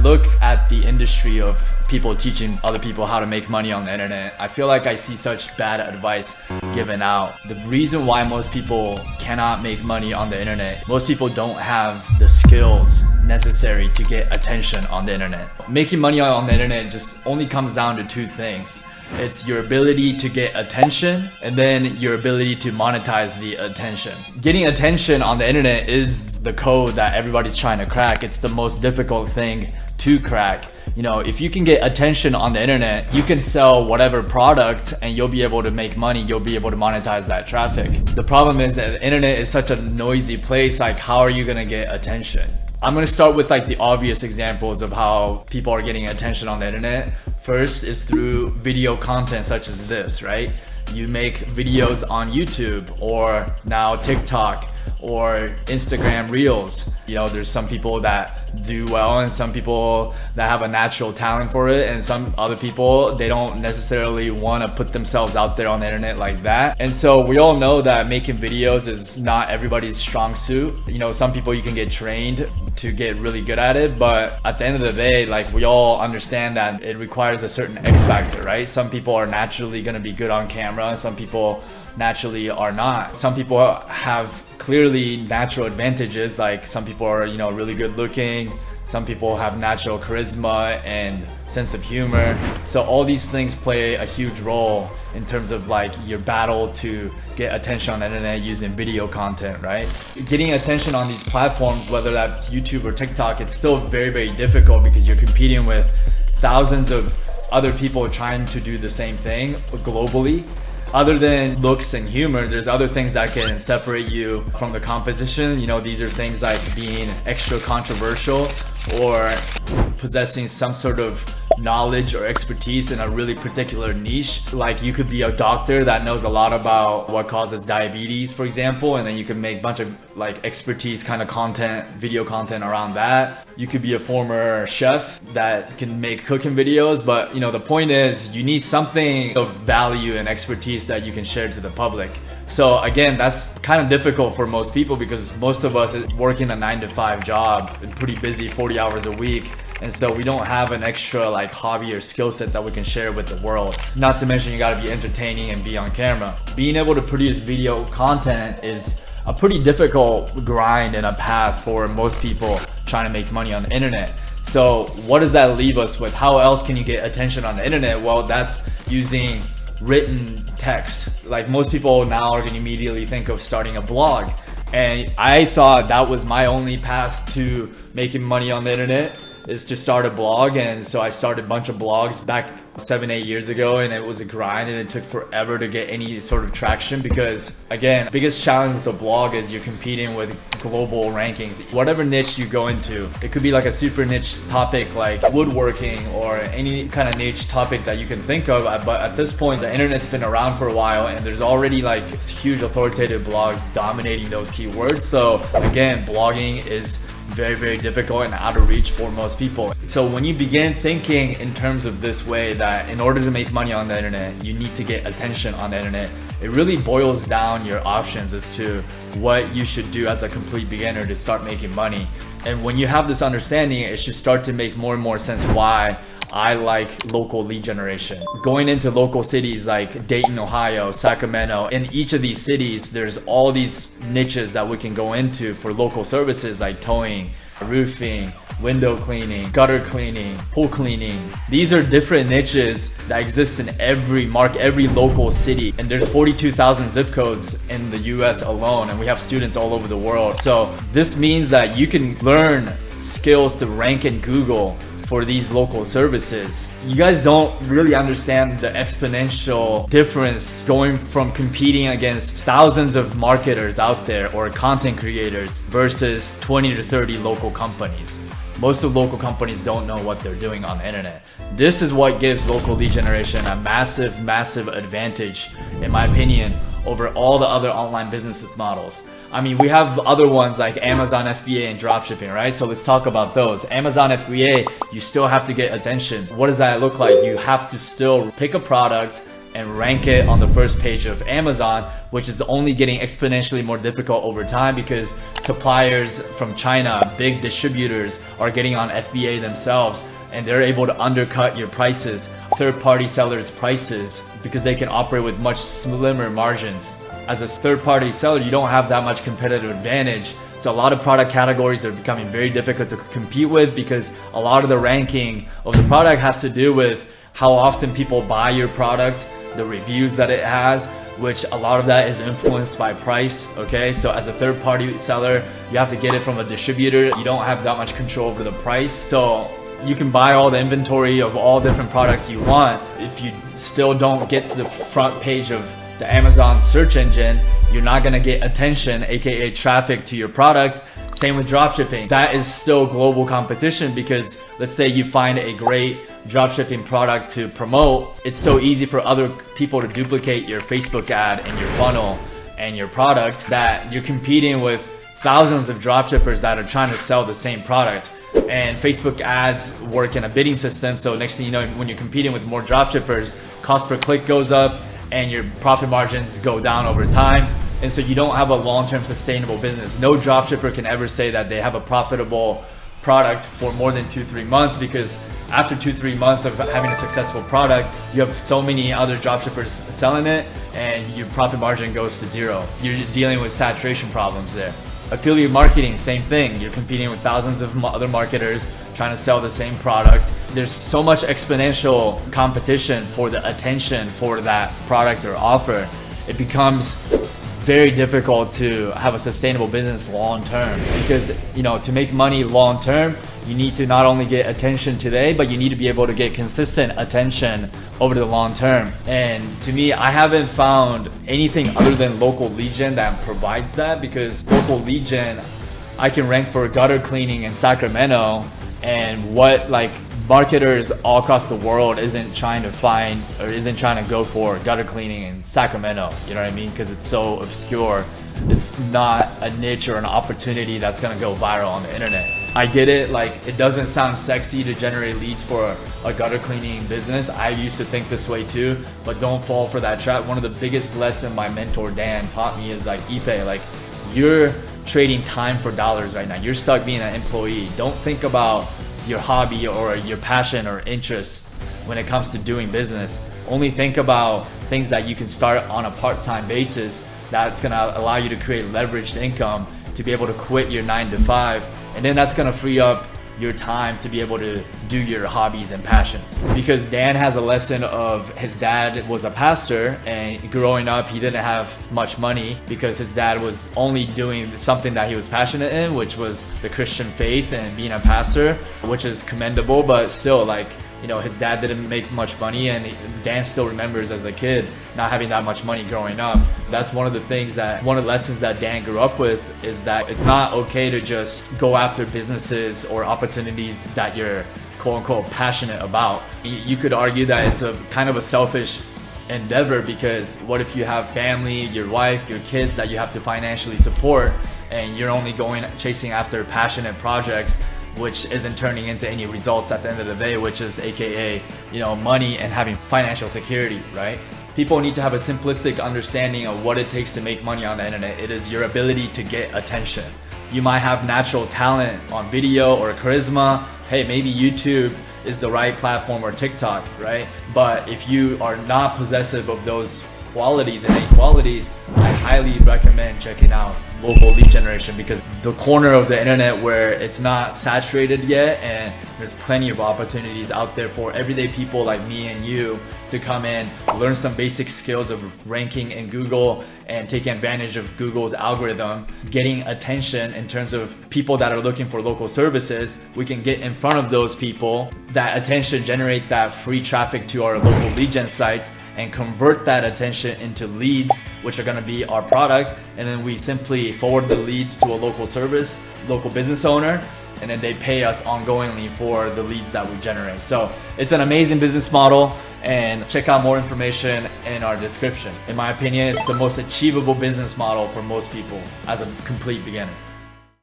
look at the industry of people teaching other people how to make money on the internet, I feel like I see such bad advice given out. The reason why most people cannot make money on the internet, most people don't have the skills necessary to get attention on the internet. Making money on the internet just only comes down to two things. It's your ability to get attention and then your ability to monetize the attention. Getting attention on the internet is the code that everybody's trying to crack. It's the most difficult thing to crack. You know, if you can get attention on the internet, you can sell whatever product and you'll be able to make money. You'll be able to monetize that traffic. The problem is that the internet is such a noisy place. Like, how are you gonna get attention? I'm gonna start with like the obvious examples of how people are getting attention on the internet. First is through video content such as this, right? You make videos on YouTube or now TikTok or Instagram Reels. You know, there's some people that do well and some people that have a natural talent for it, and some other people, they don't necessarily want to put themselves out there on the internet like that. And so we all know that making videos is not everybody's strong suit. You know, some people you can get trained to get really good at it, but at the end of the day, like, we all understand that it requires a certain X factor, right? Some people are naturally going to be good on camera and some people naturally are not. Some people have clearly natural advantages, like some people are, you know, really good looking. Some people have natural charisma and sense of humor. So all these things play a huge role in terms of like your battle to get attention on the internet using video content, right? Getting attention on these platforms, whether that's YouTube or TikTok, it's still very, very difficult because you're competing with thousands of other people trying to do the same thing globally. Other than looks and humor, there's other things that can separate you from the competition. You know, these are things like being extra controversial or possessing some sort of knowledge or expertise in a really particular niche. Like, you could be a doctor that knows a lot about what causes diabetes, for example, and then you can make a bunch of like expertise kind of content, video content around that. You could be a former chef that can make cooking videos, but you know, the point is you need something of value and expertise that you can share to the public. So again, that's kind of difficult for most people because most of us is working a 9-to-5 job and pretty busy 40 hours a week. And so we don't have an extra like hobby or skill set that we can share with the world. Not to mention you gotta be entertaining and be on camera. Being able to produce video content is a pretty difficult grind and a path for most people trying to make money on the internet. So what does that leave us with? How else can you get attention on the internet? Well, that's using written text. Like, most people now are gonna immediately think of starting a blog. And I thought that was my only path to making money on the internet, is to start a blog. And so I started a bunch of blogs back 7-8 years ago, and it was a grind and it took forever to get any sort of traction because, again, the biggest challenge with a blog is you're competing with global rankings. Whatever niche you go into, it could be like a super niche topic like woodworking or any kind of niche topic that you can think of, but at this point the internet's been around for a while and there's already like huge authoritative blogs dominating those keywords. So again, blogging is very, very difficult and out of reach for most people. So when you begin thinking in terms of this way, that in order to make money on the internet, you need to get attention on the internet, it really boils down your options as to what you should do as a complete beginner to start making money. And when you have this understanding, it should start to make more and more sense why I like local lead generation. Going into local cities like Dayton, Ohio, Sacramento, in each of these cities, there's all these niches that we can go into for local services like towing, roofing, window cleaning, gutter cleaning, pool cleaning. These are different niches that exist in every local city. And there's 42,000 zip codes in the US alone, and we have students all over the world. So this means that you can learn skills to rank in Google for these local services. You guys don't really understand the exponential difference going from competing against thousands of marketers out there or content creators versus 20 to 30 local companies. Most of local companies don't know what they're doing on the internet. This is what gives local lead generation a massive, massive advantage, in my opinion, over all the other online business models. I mean, we have other ones like Amazon FBA and dropshipping, right? So let's talk about those. Amazon FBA, you still have to get attention. What does that look like? You have to still pick a product, and rank it on the first page of Amazon, which is only getting exponentially more difficult over time because suppliers from China, big distributors, are getting on FBA themselves, and they're able to undercut your prices, third-party sellers' prices, because they can operate with much slimmer margins. As a third-party seller, you don't have that much competitive advantage. So a lot of product categories are becoming very difficult to compete with because a lot of the ranking of the product has to do with how often people buy your product, the reviews that it has, which a lot of that is influenced by price, okay? So as a third-party seller, you have to get it from a distributor. You don't have that much control over the price. So you can buy all the inventory of all different products you want. If you still don't get to the front page of the Amazon search engine, you're not gonna get attention, aka traffic to your product. Same with dropshipping. That is still global competition because let's say you find a great dropshipping product to promote. It's so easy for other people to duplicate your Facebook ad and your funnel and your product that you're competing with thousands of dropshippers that are trying to sell the same product. And Facebook ads work in a bidding system, so next thing you know, when you're competing with more dropshippers, cost per click goes up and your profit margins go down over time. And so you don't have a long-term sustainable business. No dropshipper can ever say that they have a profitable product for more than 2-3 months, because after 2-3 months of having a successful product, you have so many other dropshippers selling it and your profit margin goes to zero. You're dealing with saturation problems there. Affiliate marketing, same thing. You're competing with thousands of other marketers trying to sell the same product. There's so much exponential competition for the attention for that product or offer. It becomes very difficult to have a sustainable business long term, because to make money long term, you need to not only get attention today, but you need to be able to get consistent attention over the long term. And to me, I haven't found anything other than local lead gen that provides that, because local lead gen, I can rank for gutter cleaning in Sacramento, and what marketers all across the world isn't trying to find or isn't trying to go for gutter cleaning in Sacramento, you know what I mean? Because it's so obscure. It's not a niche or an opportunity that's gonna go viral on the internet. I get it, it doesn't sound sexy to generate leads for a gutter cleaning business. I used to think this way too, but don't fall for that trap. One of the biggest lessons my mentor Dan taught me is Ipe, you're trading time for dollars right now. You're stuck being an employee. Don't think about your hobby or your passion or interest when it comes to doing business. Only think about things that you can start on a part-time basis that's gonna allow you to create leveraged income to be able to quit your 9-to-5, and then that's gonna free up your time to be able to do your hobbies and passions. Because Dan has a lesson of his dad was a pastor, and growing up he didn't have much money because his dad was only doing something that he was passionate in, which was the Christian faith and being a pastor, which is commendable, but still his dad didn't make much money, and Dan still remembers as a kid not having that much money growing up. That's one of the lessons that Dan grew up with, is that it's not okay to just go after businesses or opportunities that you're quote unquote passionate about. You could argue that it's a kind of a selfish endeavor, because what if you have family, your wife, your kids that you have to financially support, and you're only chasing after passionate projects which isn't turning into any results at the end of the day, which is AKA, money and having financial security, right? People need to have a simplistic understanding of what it takes to make money on the internet. It is your ability to get attention. You might have natural talent on video or charisma. Hey, maybe YouTube is the right platform, or TikTok, right? But if you are not possessive of those qualities and inequalities, I highly recommend checking out local lead generation, because the corner of the internet where it's not saturated yet, and there's plenty of opportunities out there for everyday people like me and you to come in, learn some basic skills of ranking in Google and taking advantage of Google's algorithm, getting attention in terms of people that are looking for local services. We can get in front of those people. That attention generate that free traffic to our local lead gen sites and convert that attention into leads, which are gonna be our product. And then we simply forward the leads to a local service, local business owner, and then they pay us ongoingly for the leads that we generate. So it's an amazing business model, and check out more information in our description. In my opinion, it's the most achievable business model for most people as a complete beginner.